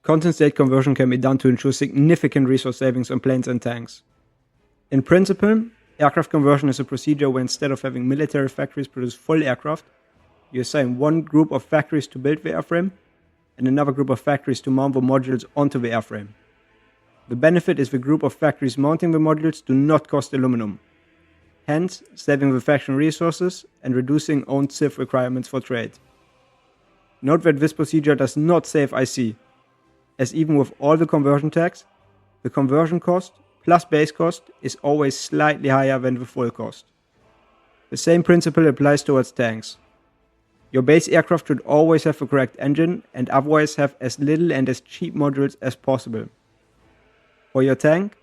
content state conversion can be done to ensure significant resource savings on planes and tanks. In principle, aircraft conversion is a procedure where instead of having military factories produce full aircraft, you assign one group of factories to build the airframe and another group of factories to mount the modules onto the airframe. The benefit is the group of factories mounting the modules do not cost aluminum, hence saving the faction resources and reducing own CIF requirements for trade. Note that this procedure does not save IC, as even with all the conversion tags, the conversion cost plus base cost is always slightly higher than the full cost. The same principle applies towards tanks. Your base aircraft should always have the correct engine and otherwise have as little and as cheap modules as possible. For your tank,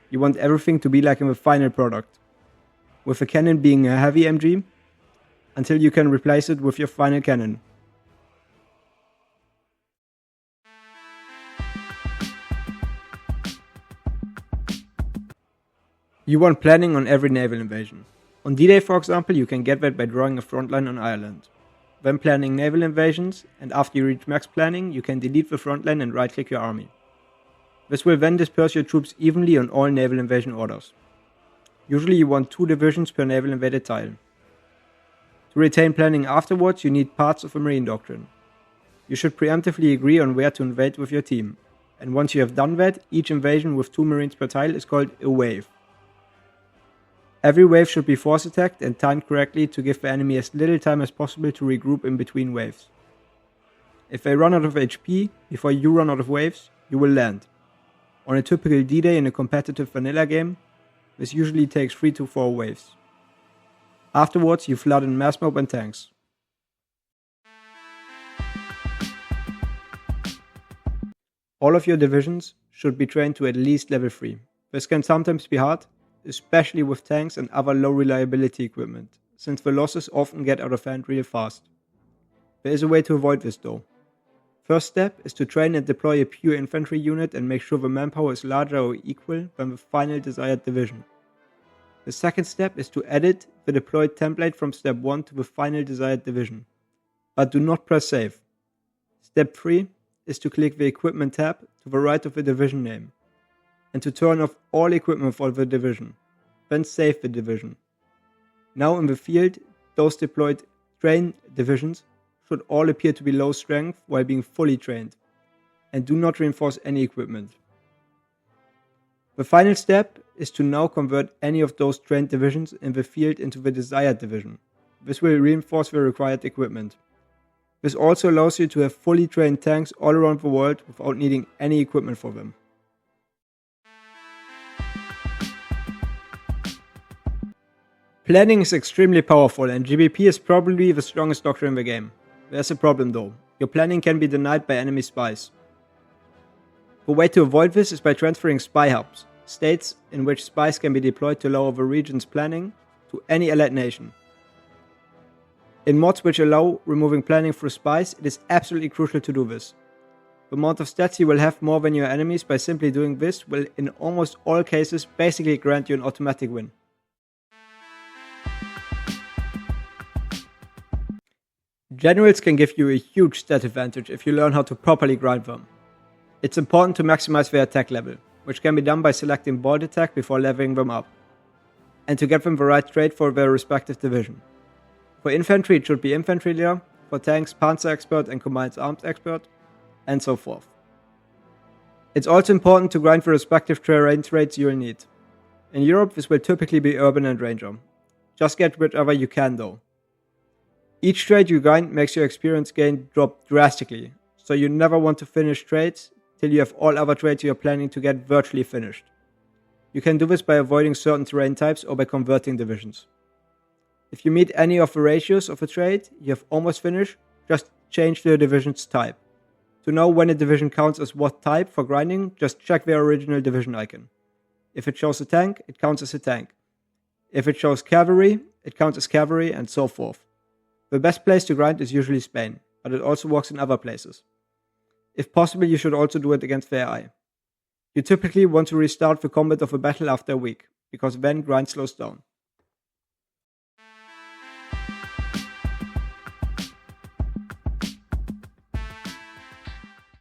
you want everything to be like in the final product, with the cannon being a heavy MG, until you can replace it with your final cannon. You want planning on every naval invasion. On D-Day, for example, you can get that by drawing a front line on Ireland. When planning naval invasions, and after you reach max planning, you can delete the front line and right-click your army. This will then disperse your troops evenly on all naval invasion orders. Usually you want 2 divisions per naval invaded tile. To retain planning afterwards, you need parts of a marine doctrine. You should preemptively agree on where to invade with your team, and once you have done that, each invasion with 2 marines per tile is called a wave. Every wave should be force attacked and timed correctly to give the enemy as little time as possible to regroup in between waves. If they run out of HP before you run out of waves, you will land. On a typical D-Day in a competitive vanilla game, this usually takes 3 to 4 waves. Afterwards, you flood in mass mob and tanks. All of your divisions should be trained to at least level 3. This can sometimes be hard, especially with tanks and other low reliability equipment, since the losses often get out of hand real fast. There is a way to avoid this though. First step is to train and deploy a pure infantry unit and make sure the manpower is larger or equal than the final desired division. The second step is to edit the deployed template from step 1 to the final desired division, but do not press save. Step 3 is to click the equipment tab to the right of the division name, and to turn off all equipment for the division, then save the division. Now in the field, those deployed train divisions should all appear to be low strength while being fully trained, and do not reinforce any equipment. The final step is to now convert any of those trained divisions in the field into the desired division. This will reinforce the required equipment. This also allows you to have fully trained tanks all around the world without needing any equipment for them. Planning is extremely powerful and GBP is probably the strongest doctrine in the game. There's a problem though. Your planning can be denied by enemy spies. The way to avoid this is by transferring spy hubs, states in which spies can be deployed to lower the region's planning, to any allied nation. In mods which allow removing planning through spies, it is absolutely crucial to do this. The amount of stats you will have more than your enemies by simply doing this will in almost all cases basically grant you an automatic win. Generals can give you a huge stat advantage if you learn how to properly grind them. It's important to maximize their attack level, which can be done by selecting bold attack before leveling them up, and to get them the right trait for their respective division. For infantry it should be infantry leader, for tanks panzer expert and combined arms expert, and so forth. It's also important to grind the respective terrain traits you'll need. In Europe this will typically be urban and ranger. Just get whichever you can though. Each trait you grind makes your experience gain drop drastically, so you never want to finish traits till you have all other traits you are planning to get virtually finished. You can do this by avoiding certain terrain types or by converting divisions. If you meet any of the ratios of a trait you have almost finished, just change the division's type. To know when a division counts as what type for grinding, just check their original division icon. If it shows a tank, it counts as a tank. If it shows cavalry, it counts as cavalry, and so forth. The best place to grind is usually Spain, but it also works in other places. If possible, you should also do it against the AI. You typically want to restart the combat of a battle after a week, because then grind slows down.